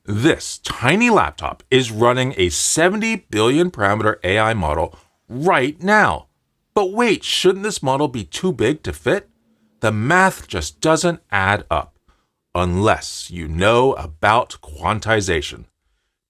This tiny laptop is running a 70 billion parameter AI model right now. But wait, shouldn't this model be too big to fit? The math just doesn't add up, unless you know about quantization.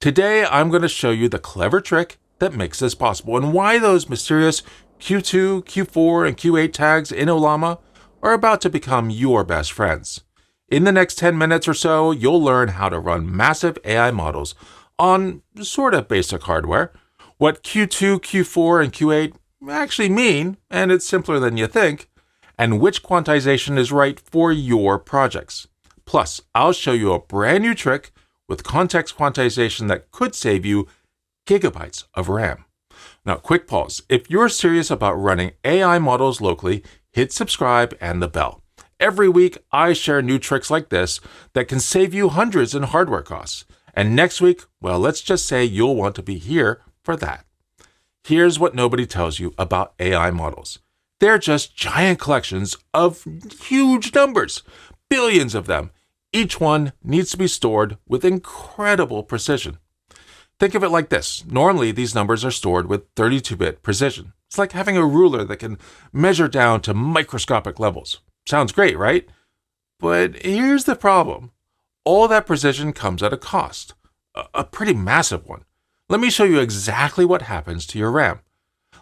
Today, I'm going to show you the clever trick that makes this possible and why those mysterious Q2, Q4, and Q8 tags in Ollama are about to become your best friends. In the next 10 minutes or so, you'll learn how to run massive AI models on sort of basic hardware, what Q2, Q4, and Q8 actually mean, and it's simpler than you think, and which quantization is right for your projects. Plus, I'll show you a brand new trick with context quantization that could save you gigabytes of RAM. Now, quick pause. If you're serious about running AI models locally, hit subscribe and the bell. Every week, I share new tricks like this that can save you hundreds in hardware costs. And next week, well, let's just say you'll want to be here for that. Here's what nobody tells you about AI models. They're just giant collections of huge numbers, billions of them. Each one needs to be stored with incredible precision. Think of it like this. Normally, these numbers are stored with 32-bit precision. It's like having a ruler that can measure down to microscopic levels. Sounds great, right? But here's the problem. All that precision comes at a cost, a pretty massive one. Let me show you exactly what happens to your RAM.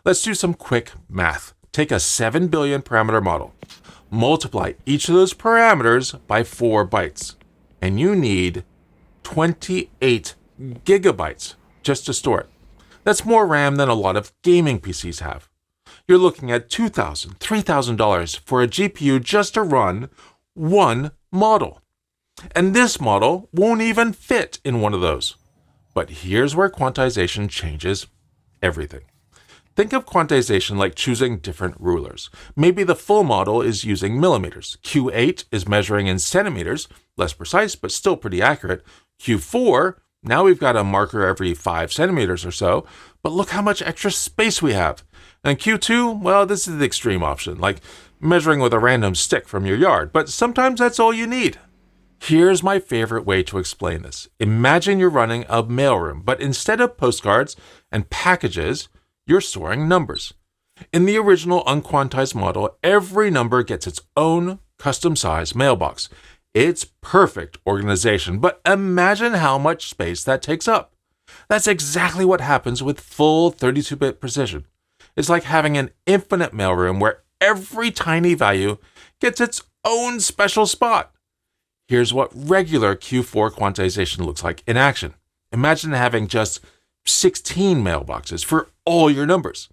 Let's do some quick math. Take a 7 billion parameter model. Multiply each of those parameters by 4 bytes. And you need 28 gigabytes just to store it. That's more RAM than a lot of gaming PCs have. You're looking at $2,000, $3,000 for a GPU just to run one model. And this model won't even fit in one of those. But here's where quantization changes everything. Think of quantization like choosing different rulers. Maybe the full model is using millimeters. Q8 is measuring in centimeters, less precise, but still pretty accurate. Q4, now we've got a marker every 5 centimeters or so, but look how much extra space we have. And Q2, well, this is the extreme option, like measuring with a random stick from your yard, but sometimes that's all you need. Here's my favorite way to explain this. Imagine you're running a mailroom, but instead of postcards and packages, you're storing numbers. In the original unquantized model, every number gets its own custom-sized mailbox. It's perfect organization, but imagine how much space that takes up. That's exactly what happens with full 32-bit precision. It's like having an infinite mailroom where every tiny value gets its own special spot. Here's what regular Q4 quantization looks like in action. Imagine having just 16 mailboxes for all your numbers.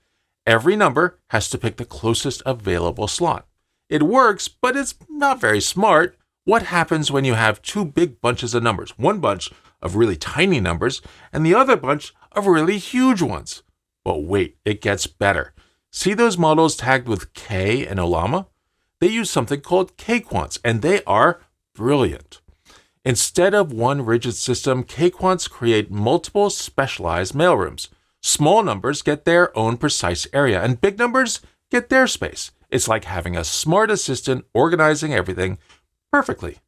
Every number has to pick the closest available slot. It works, but it's not very smart. What happens when you have two big bunches of numbers? One bunch of really tiny numbers and the other bunch of really huge ones. But wait, it gets better. See those models tagged with K and Ollama? They use something called K-Quants, and they are brilliant. Instead of one rigid system, K-Quants create multiple specialized mailrooms. Small numbers get their own precise area, and big numbers get their space. It's like having a smart assistant organizing everything perfectly.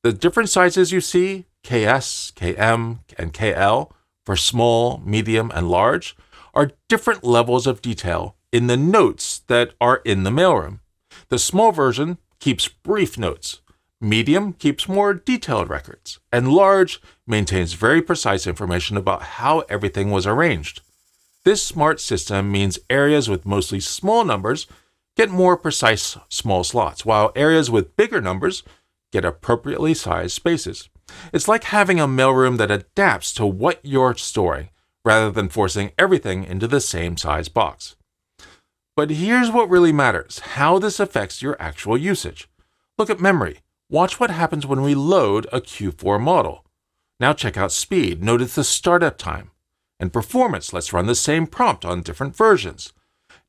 The different sizes you see, KS, KM, and KL, for small, medium, and large, are different levels of detail in the notes that are in the mailroom. The small version keeps brief notes. Medium keeps more detailed records, and large maintains very precise information about how everything was arranged. This smart system means areas with mostly small numbers get more precise small slots, while areas with bigger numbers get appropriately sized spaces. It's like having a mailroom that adapts to what you're storing, rather than forcing everything into the same size box. But here's what really matters, how this affects your actual usage. Look at memory. Watch what happens when we load a Q4 model. Now check out speed. Notice the startup time. And performance. Let's run the same prompt on different versions.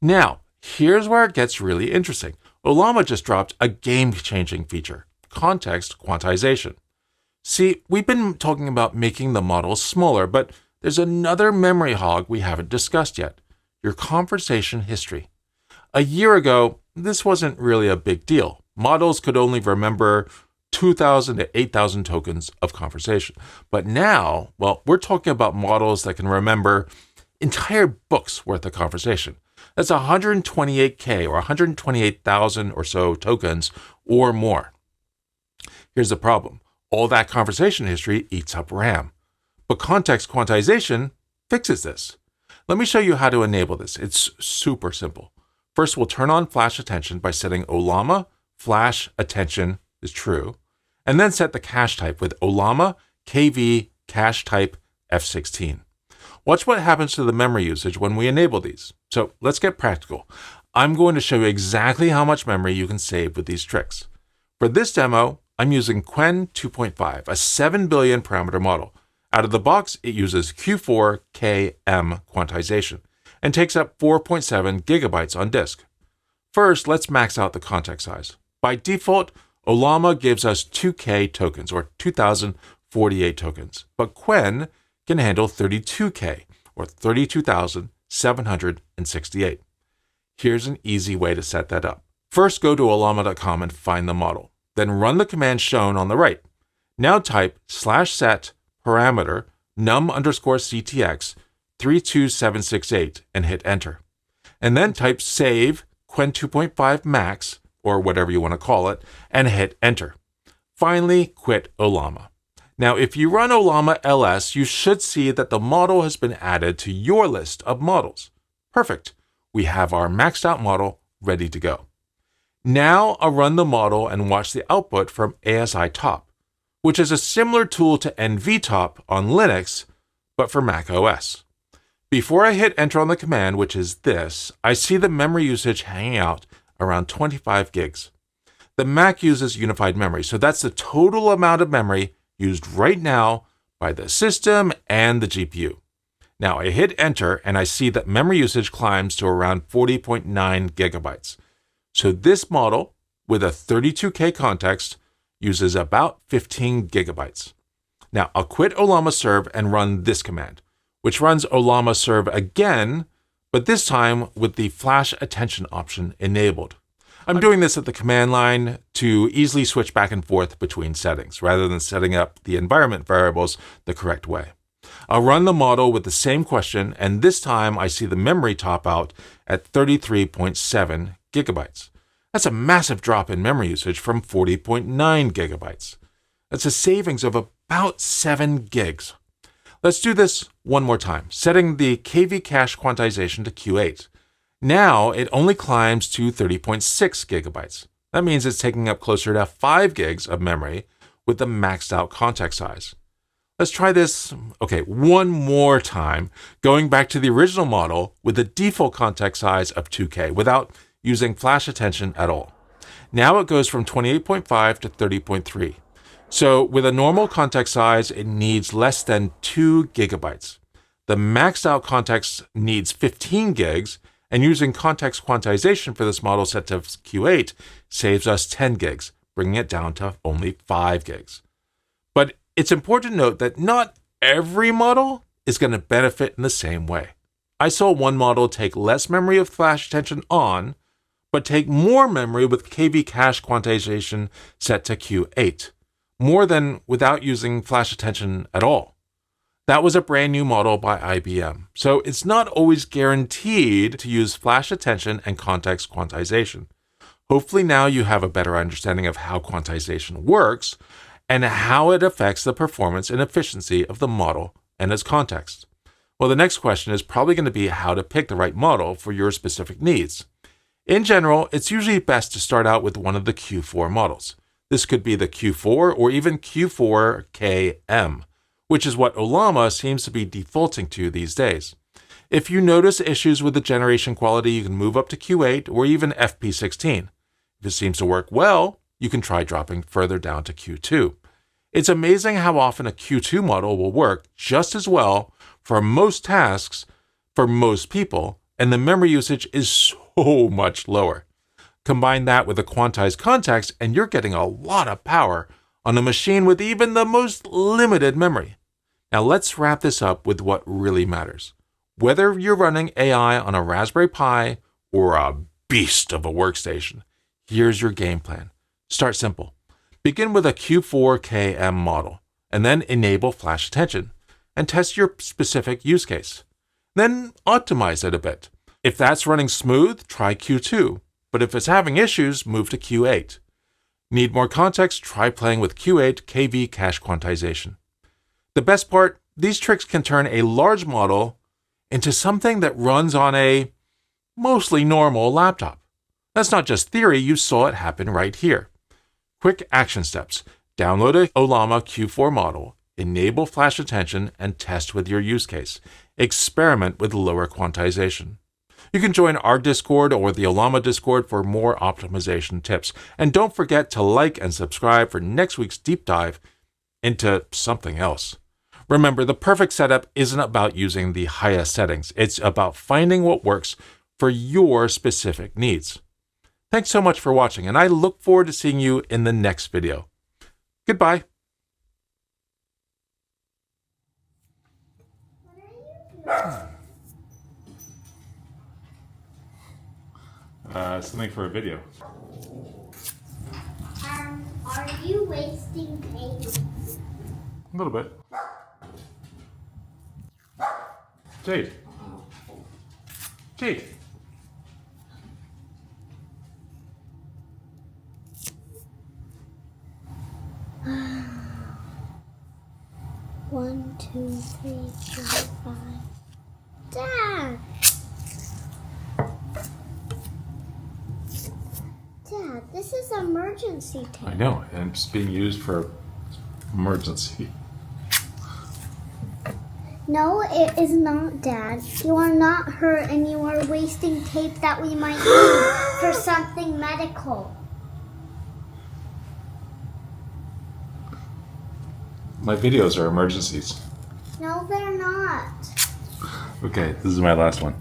Now, here's where it gets really interesting. Ollama just dropped a game-changing feature, context quantization. See, we've been talking about making the models smaller, but there's another memory hog we haven't discussed yet, your conversation history. A year ago, this wasn't really a big deal. Models could only remember 2,000 to 8,000 tokens of conversation. But now, well, we're talking about models that can remember entire books worth of conversation. That's 128K or 128,000 or so tokens or more. Here's the problem. All that conversation history eats up RAM. But context quantization fixes this. Let me show you how to enable this. It's super simple. First, we'll turn on flash attention by setting Ollama flash attention is true, and then set the cache type with Ollama KV cache type F16. Watch what happens to the memory usage when we enable these. So let's get practical. I'm going to show you exactly how much memory you can save with these tricks. For this demo, I'm using Qwen 2.5, a 7 billion parameter model. Out of the box, it uses Q4KM quantization and takes up 4.7 gigabytes on disk. First, let's max out the context size. By default, Ollama gives us 2K tokens, or 2,048 tokens, but Qwen can handle 32K, or 32,768. Here's an easy way to set that up. First, go to ollama.com and find the model. Then run the command shown on the right. Now type /set parameter num_ctx 32768 and hit enter. And then type save Qwen 2.5 max, or whatever you want to call it, and hit enter. Finally, quit Ollama. Now, if you run Ollama ls, you should see that the model has been added to your list of models. Perfect. We have our maxed out model ready to go. Now I'll run the model and watch the output from ASI Top, which is a similar tool to NVTop on Linux, but for Mac OS. Before I hit enter on the command, which is this, I see the memory usage hanging out around 25 gigs. The Mac uses unified memory, so that's the total amount of memory used right now by the system and the GPU. Now I hit enter and I see that memory usage climbs to around 40.9 gigabytes. So this model, with a 32K context, uses about 15 gigabytes. Now I'll quit Ollama serve and run this command, which runs Ollama serve again, but this time with the flash attention option enabled. I'm doing this at the command line to easily switch back and forth between settings, rather than setting up the environment variables the correct way. I'll run the model with the same question, and this time I see the memory top out at 33.7 gigabytes. That's a massive drop in memory usage from 40.9 gigabytes. That's a savings of about 7 gigs. Let's do this one more time, setting the KV cache quantization to Q8. Now it only climbs to 30.6 gigabytes. That means it's taking up closer to 5 gigs of memory with the maxed out context size. Let's try this, one more time, going back to the original model with the default context size of 2K without using flash attention at all. Now it goes from 28.5 to 30.3. So with a normal context size, it needs less than 2 gigabytes. The maxed out context needs 15 gigs, and using context quantization for this model set to Q8 saves us 10 gigs, bringing it down to only 5 gigs. But it's important to note that not every model is going to benefit in the same way. I saw one model take less memory with flash attention on, but take more memory with KV cache quantization set to Q8, more than without using flash attention at all. That was a brand new model by IBM, so it's not always guaranteed to use flash attention and context quantization. Hopefully now you have a better understanding of how quantization works and how it affects the performance and efficiency of the model and its context. Well, the next question is probably going to be how to pick the right model for your specific needs. In general, it's usually best to start out with one of the Q4 models. This could be the Q4 or even Q4KM, which is what Ollama seems to be defaulting to these days. If you notice issues with the generation quality, you can move up to Q8 or even FP16. If it seems to work well, you can try dropping further down to Q2. It's amazing how often a Q2 model will work just as well for most tasks for most people, and the memory usage is so much lower. Combine that with a quantized context, and you're getting a lot of power on a machine with even the most limited memory. Now let's wrap this up with what really matters. Whether you're running AI on a Raspberry Pi or a beast of a workstation, here's your game plan. Start simple. Begin with a Q4KM model, and then enable flash attention, and test your specific use case. Then optimize it a bit. If that's running smooth, try Q2, but if it's having issues, move to Q8. Need more context? Try playing with Q8 KV cache quantization. The best part, these tricks can turn a large model into something that runs on a mostly normal laptop. That's not just theory, you saw it happen right here. Quick action steps. Download a Ollama Q4 model, enable flash attention, and test with your use case. Experiment with lower quantization. You can join our Discord or the Ollama Discord for more optimization tips. And don't forget to like and subscribe for next week's deep dive into something else. Remember, the perfect setup isn't about using the highest settings. It's about finding what works for your specific needs. Thanks so much for watching, and I look forward to seeing you in the next video. Goodbye. Something for a video. Are you wasting paint? A little bit. Jade. Jade. One, two, three, four, five. Dad! Dad, this is emergency tape. I know, and it's being used for emergency. No, it is not, Dad. You are not hurt and you are wasting tape that we might need for something medical. My videos are emergencies. No, they're not. Okay, this is my last one.